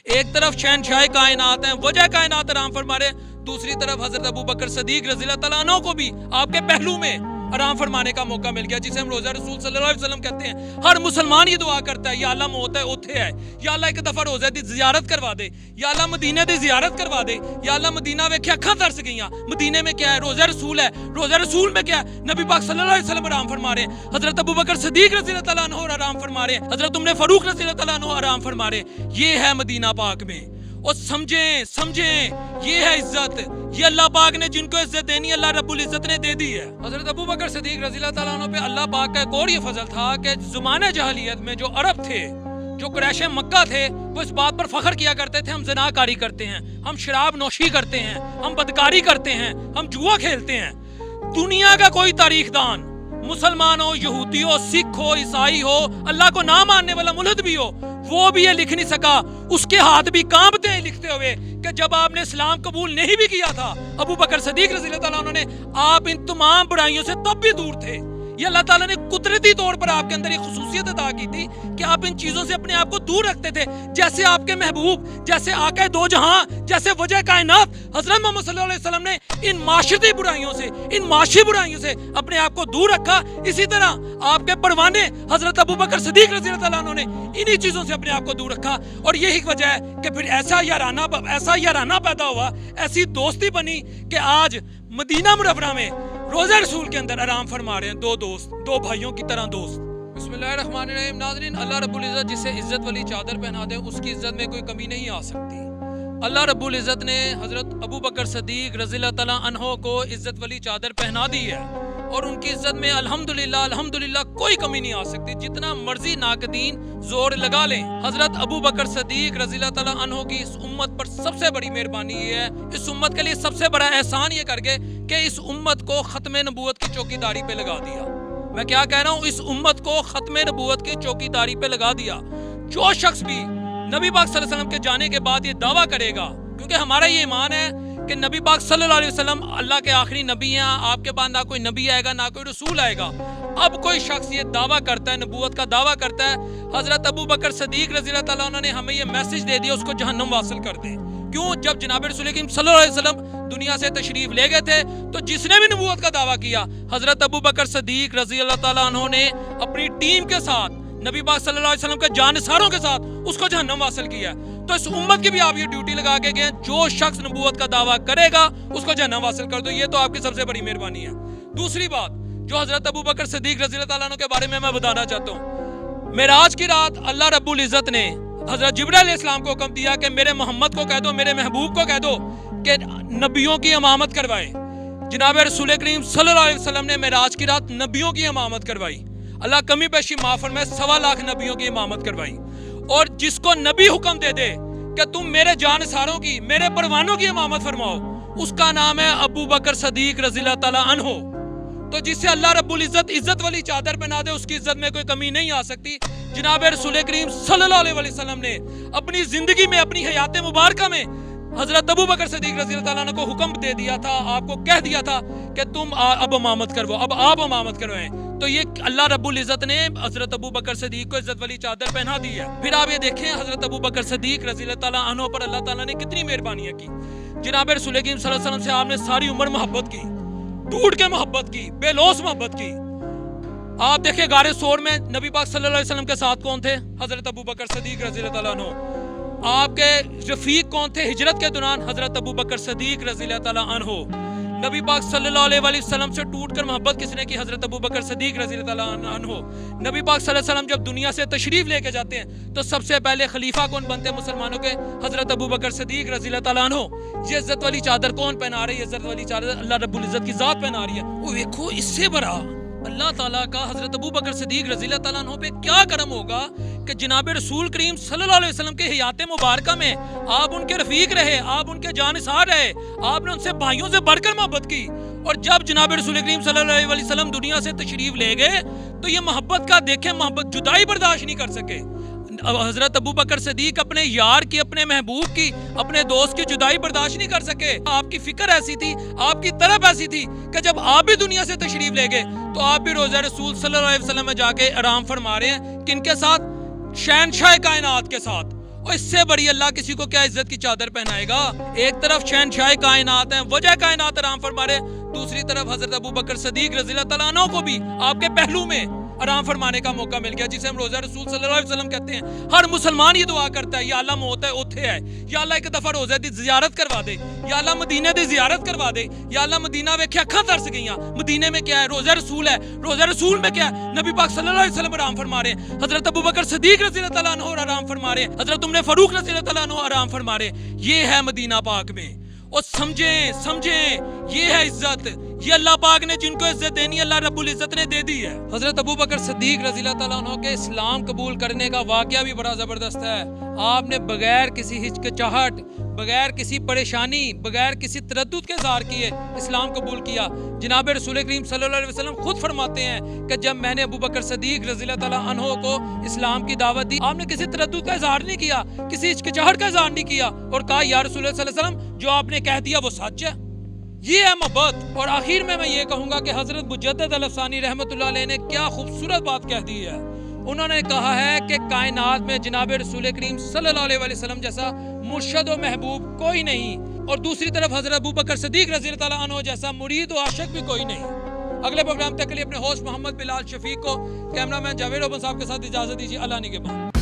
ایک طرف شہنشاہ کائنات ہیں، وجہ کائنات آرام فرما رہے ہیں، دوسری طرف حضرت ابو بکر صدیق رضی اللہ تعالیٰ عنہ کو بھی آپ کے پہلو میں آرام فرمانے کا موقع مل گیا، جسے ہم روزہ رسول صلی اللہ علیہ وسلم کہتے ہیں۔ ہر مسلمان یہ دعا کرتا ہے، یا اللہ موت ہے اوتھے ہے، یا اللہ ایک دفعہ روزہ دی زیارت کروا دے، یا اللہ مدینہ دی زیارت کروا دے، یا اللہ مدینہ ویکھے اکھاں ترس گئیاں، مدینے میں کیا ہے؟ روزہ رسول ہے، روزہ رسول میں کیا ہے؟ نبی پاک صلی اللہ علیہ وسلم آرام فرما رہے ہیں، حضرت ابو بکر صدیق رضی اللہ تعالیٰ عنہ آرام فرما رہے ہیں، حضرت عمر فاروق رضی اللہ تعالیٰ عنہ آرام فرما رہے ہیں۔ یہ ہے مدینہ پاک میں، اور سمجھیں یہ ہے عزت، یہ اللہ پاک نے جن کو عزت دینی اللہ رب العزت نے دے دی ہے۔ حضرت ابو بکر صدیق رضی اللہ تعالیٰ عنہ پہ اللہ پاک کا ایک اور یہ فضل تھا کہ زمانہ جاہلیت میں جو عرب تھے، جو قریش مکہ تھے، وہ اس بات پر فخر کیا کرتے تھے ہم زنا کاری کرتے ہیں، ہم شراب نوشی کرتے ہیں، ہم بدکاری کرتے ہیں، ہم جوا کھیلتے ہیں۔ دنیا کا کوئی تاریخ دان، مسلمان ہو، یہودی ہو، سکھ ہو، عیسائی ہو، اللہ کو نہ ماننے والا ملحد بھی ہو، وہ بھی یہ لکھ نہیں سکا، اس کے ہاتھ بھی کانپتے ہیں لکھتے ہوئے کہ جب آپ نے اسلام قبول نہیں بھی کیا تھا ابو بکر صدیق رضی اللہ تعالیٰ عنہ نے، آپ ان تمام برائیوں سے تب بھی دور تھے۔ یہ اللہ تعالیٰ نے قدرتی طور پر آپ کے اندر ایک خصوصیت عطا کی تھی کہ آپ ان چیزوں سے اپنے آپ کو دور رکھتے تھے، جیسے آپ کے محبوب، جیسے آقا دو جہاں، جیسے وجہ کائنات حضرت محمد صلی اللہ علیہ وسلم نے ان معاشرتی برائیوں سے، ان معاشی برائیوں سے اپنے آپ کو دور رکھا، اسی طرح آپ کے پروانے حضرت ابو بکر صدیق رضی اللہ تعالیٰ عنہ نے انہی چیزوں سے اپنے آپ کو دور رکھا، اور یہی وجہ ہے کہ پھر ایسا یارانہ پیدا ہوا، ایسی دوستی بنی کہ آج مدینہ منورہ میں روزہ رسول کے اندر آرام فرما رہے ہیں دو دوست، دو بھائیوں کی طرح دوست۔ بسم اللہ الرحمن الرحیم۔ ناظرین، اللہ رب العزت جسے عزت والی چادر پہنا دے اس کی عزت میں کوئی کمی نہیں آ سکتی۔ اللہ رب العزت نے حضرت ابو بکر صدیق رضی اللہ تعالیٰ عنہ کو عزت والی چادر پہنا دی ہے، اور ان کی عزت میں الحمدللہ کوئی کمی نہیں آ سکتی، جتنا مرضی ناقدین زور لگا لیں۔ حضرت ابو بکر صدیق رضی اللہ تعالیٰ عنہ کی اس امت پر سب سے بڑی مہربانی یہ ہے، اس امت کے لیے سب سے بڑا احسان یہ کر گئے کہ اس امت کو ختم نبوت کی چوکیداری پہ لگا دیا۔ میں کیا کہہ رہا ہوں؟ اس امت کو ختم نبوت کی چوکیداری پہ لگا دیا۔ جو شخص بھی نبی پاک صلی اللہ علیہ وسلم کے جانے کے بعد یہ دعویٰ کرے گا، کیونکہ ہمارا یہ ایمان ہے کہ نبی پاک صلی اللہ علیہ وسلم اللہ کے آخری نبی ہیں، آپ کے بعد نہ کوئی نبی آئے گا نہ کوئی رسول آئے گا۔ اب کوئی شخص یہ دعویٰ کرتا ہے، نبوت کا دعویٰ کرتا ہے، حضرت ابو بکر صدیق رضی اللہ تعالیٰ عنہ نے ہمیں یہ میسج دے دیا اس کو جہنم واصل کر دیں۔ کیوں؟ جب جناب رسول کریم صلی اللہ علیہ وسلم دنیا سے تشریف لے گئے تھے تو جس نے بھی نبوت کا دعویٰ کیا، حضرت ابو بکر صدیق رضی اللہ تعالیٰ عنہ نے اپنی ٹیم کے ساتھ، نبی پاک صلی اللہ علیہ وسلم کے جانثاروں کے ساتھ اس کو جہنم حاصل کیا۔ تو اس امت کی بھی آپ یہ ڈیوٹی لگا کے گئے، جو شخص نبوت کا دعویٰ کرے گا اس کو جہنم حاصل کر دو۔ یہ تو آپ کی سب سے بڑی مہربانی ہے۔ دوسری بات جو حضرت ابو بکر صدیق رضی اللہ تعالیٰ عنہ کے بارے میں بتانا چاہتا ہوں، معراج کی رات اللہ رب العزت نے حضرت جبرائیل علیہ السلام کو حکم دیا کہ میرے محمد کو کہہ دو، میرے محبوب کو کہہ دو کہ نبیوں کی امامت کروائے۔ جناب رسول کریم صلی اللہ علیہ وسلم نے معراج کی رات نبیوں کی امامت کروائی، اللہ کمی بیشی معاف فرمائے، 1.25 لاکھ نبیوں کی امامت کروائی۔ اور جس کو نبی حکم دے دے کہ تم میرے جانثاروں کی، میرے پروانوں کی امامت فرماؤ، اس کا نام ہے ابو بکر صدیق رضی اللہ تعالیٰ عنہ۔ تو جس سے اللہ رب العزت عزت والی چادر پہنا دے اس کی عزت میں کوئی کمی نہیں آ سکتی۔ جناب رسول کریم صلی اللہ علیہ وسلم نے اپنی زندگی میں، اپنی حیات مبارکہ میں حضرت ابو بکر صدیق رضی اللہ تعالیٰ عنہ کو حکم دے دیا تھا، آپ کو کہہ دیا تھا کہ تم اب امامت کرو، اب آپ امامت کروائیں۔ تو یہ اللہ رب العزت نے حضرت ابو بکر صدیق کو عزت والی چادر پہنا دی ہے۔ پھر آپ یہ دیکھیں حضرت ابو بکر صدیق رضی اللہ تعالیٰ عنہ پر اللہ تعالیٰ نے کتنی مہربانیاں کی۔ جناب رسول کریم صلی اللہ علیہ وسلم سے آپ نے ساری عمر محبت کی، ٹوٹ کے محبت کی، بے لوث محبت کی۔ آپ دیکھیں غار ثور میں نبی پاک صلی اللہ علیہ وسلم کے ساتھ کون تھے؟ حضرت ابو بکر صدیق رضی اللہ تعالیٰ عنہ۔ آپ کے رفیق کون تھے ہجرت کے دوران؟ حضرت ابو بکر صدیق رضی اللہ تعالیٰ عنہ۔ نبی پاک صلی اللہ علیہ وسلم سے ٹوٹ کر محبت کس نے کی؟ حضرت ابو بکر صدیق رضی اللہ تعالیٰ عنہ۔ نبی پاک صلی اللہ علیہ وسلم جب دنیا سے تشریف لے کے جاتے ہیں تو سب سے پہلے خلیفہ کون بنتے ہیں مسلمانوں کے؟ حضرت ابو بکر صدیق رضی اللہ تعالیٰ عنہ۔ یہ عزت والی چادر کون پہنا رہی ہے؟ عزت والی چادر اللہ رب العزت کی ذات پہنا رہی ہے۔ وہ دیکھو اس سے بڑا اللہ تعالیٰ کا حضرت ابو بکر صدیق رضی اللہ تعالیٰ عنہ پہ کیا کرم ہوگا کہ جناب رسول کریم صلی اللہ علیہ وسلم کے حیات مبارکہ میں آپ ان کے رفیق رہے، آپ ان کے جانثار رہے، آپ نے ان سے بھائیوں سے بڑھ کر محبت کی۔ اور جب جناب رسول کریم صلی اللہ علیہ وسلم دنیا سے تشریف لے گئے تو یہ محبت کا دیکھیں، محبت جدائی برداشت نہیں کر سکے۔ حضرت ابو بکر صدیق اپنے یار کی، اپنے محبوب کی، اپنے دوست کی جدائی برداشت نہیں کر سکے۔ آپ کی فکر ایسی تھی، آپ کی طرف ایسی تھی کہ جب آپ بھی دنیا سے تشریف لے گئے تو آپ بھی روزہ رسول صلی اللہ علیہ وسلم میں جا کے آرام فرما رہے ہیں۔ کن کے ساتھ؟ شہنشاہ کائنات کے ساتھ۔ اور اس سے بڑی اللہ کسی کو کیا عزت کی چادر پہنائے گا؟ ایک طرف شہنشاہ کائنات ہیں، وجہ کائنات آرام فرما رہے، دوسری طرف حضرت ابوبکر صدیق رضی اللہ تعالیٰ عنہ کو بھی آپ کے پہلو میں آرام فرمانے کا موقع مل گیا، جسے ہم روزہ رسول صلی اللہ علیہ وسلم کہتے ہیں۔ ہر مسلمان یہ دعا کرتا ہے، یا اللہ موت ہے اوتھے ہے، یا اللہ ایک دفعہ روزہ دی زیارت کروا دے، یا اللہ مدینہ دی زیارت کروا دے، یا اللہ مدینہ ویکھے اکھاں ترس گئیاں، مدینے میں کیا ہے؟ روزہ رسول ہے، روزہ رسول میں کیا ہے؟ نبی پاک صلی اللہ علیہ وسلم آرام فرما رہے ہیں، حضرت ابوبکر صدیق رضی اللہ تعالیٰ عنہ آرام فرما رہے ہیں، حضرت عمر فاروق رضی اللہ تعالیٰ عنہ آرام فرما رہے ہیں۔ یہ ہے مدینہ پاک میں، اور سمجھیں یہ ہے عزت، یہ اللہ پاک نے جن کو عزت دینی اللہ رب العزت نے دے دی ہے۔ حضرت ابوبکر صدیق رضی اللہ تعالیٰ عنہ کے اسلام قبول کرنے کا واقعہ بھی بڑا زبردست ہے۔ آپ نے بغیر کسی ہچکچاہٹ، بغیر کسی پریشانی، بغیر کسی تردد کے اظہار کیے اسلام قبول کیا۔ جناب رسول کریم صلی اللہ علیہ وسلم خود فرماتے ہیں کہ جب میں نے ابوبکر صدیق رضی اللہ تعالیٰ عنہ کو اسلام کی دعوت دی، آپ نے کسی تردد کا اظہار نہیں کیا، کسی ہچکچاہٹ کا اظہار نہیں کیا، اور کہا یا رسول اللہ صلی اللہ علیہ وسلم جو آپ نے کہہ دیا وہ سچ ہے۔ یہ ہے محبت۔ اور آخر میں یہ کہوں گا کہ حضرت مجدد الافسانی رحمۃ اللہ علیہ نے کیا خوبصورت بات کہہ دی ہے۔ انہوں نے کہا ہے کہ کائنات میں جناب رسول کریم صلی اللہ علیہ وسلم جیسا مرشد و محبوب کوئی نہیں، اور دوسری طرف حضرت ابوبکر صدیق رضی اللہ تعالیٰ عنہ جیسا مرید و عاشق بھی کوئی نہیں۔ اگلے پروگرام تک کے لیے اپنے ہوسٹ محمد بلال شفیق کو، کیمرہ مین جاوید اوبن صاحب کے ساتھ اجازت دیجیے۔ اللہ نگہبان۔